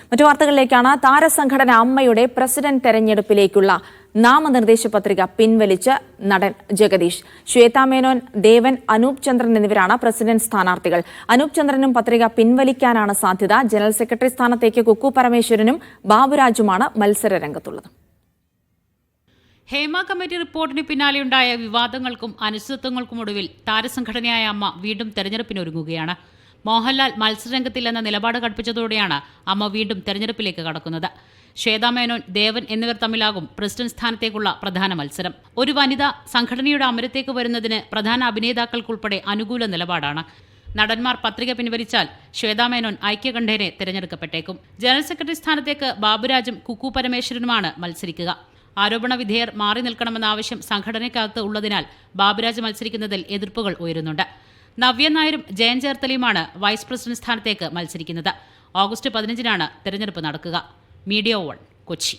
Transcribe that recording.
മറ്റു വാർത്തകളിലേക്കാണ്. താരസംഘടന അമ്മയുടെ പ്രസിഡന്റ് തെരഞ്ഞെടുപ്പിലേക്കുള്ള നാമനിർദ്ദേശ പത്രിക പിൻവലിച്ച് നടൻ ജഗദീഷ്. ശ്വേതാ മേനോൻ, ദേവൻ, അനൂപ് ചന്ദ്രൻ എന്നിവരാണ് പ്രസിഡന്റ് സ്ഥാനാർത്ഥികൾ. അനൂപ് ചന്ദ്രനും പത്രിക പിൻവലിക്കാനാണ് സാധ്യത. ജനറൽ സെക്രട്ടറി സ്ഥാനത്തേക്ക് കുക്കു പരമേശ്വരനും ബാബുരാജുമാണ് മത്സര രംഗത്തുള്ളത്. ഹേമ കമ്മിറ്റി റിപ്പോർട്ടിന് പിന്നാലെയുണ്ടായ വിവാദങ്ങൾക്കും അനിശ്ചിതത്വങ്ങൾക്കുമൊടുവിൽ താരസംഘടനയായ അമ്മ വീണ്ടും തെരഞ്ഞെടുപ്പിനൊരുങ്ങുകയാണ്. മോഹൻലാൽ മത്സരരംഗത്തില്ലെന്ന നിലപാട് കടുപ്പിച്ചതോടെയാണ് അമ്മ വീണ്ടും തെരഞ്ഞെടുപ്പിലേക്ക് കടക്കുന്നത്. ശ്വേതാ മേനോൻ, ദേവൻ എന്നിവർ തമ്മിലാകും പ്രസിഡന്റ് സ്ഥാനത്തേക്കുള്ള പ്രധാന മത്സരം. ഒരു വനിത സംഘടനയുടെ അമരത്തേക്ക് വരുന്നതിന് പ്രധാന അഭിനേതാക്കൾക്കുൾപ്പെടെ അനുകൂല നിലപാടാണ്. നടന്മാർ പത്രിക പിൻവലിച്ചാൽ ശ്വേതാ മേനോൻ ഐക്യകണ്ഠേനെ തെരഞ്ഞെടുക്കപ്പെട്ടേക്കും. ജനറൽ സെക്രട്ടറി സ്ഥാനത്തേക്ക് ബാബുരാജും കുക്കു പരമേശ്വരനുമാണ് മത്സരിക്കുക. ആരോപണ വിധേയർ മാറി നിൽക്കണമെന്ന ആവശ്യം സംഘടനയ്ക്കകത്ത് ഉള്ളതിനാൽ ബാബുരാജ് മത്സരിക്കുന്നതിൽ എതിർപ്പുകൾ ഉയരുന്നുണ്ട്. നവ്യൻ നായരും ജയൻ ചേർത്തലയുമാണ് വൈസ് പ്രസിഡന്റ് സ്ഥാനത്തേക്ക് മത്സരിക്കുന്നത്. ഓഗസ്റ്റ് 15-നാണ് തെരഞ്ഞെടുപ്പ് നടക്കുക. മീഡിയ 1, കൊച്ചി.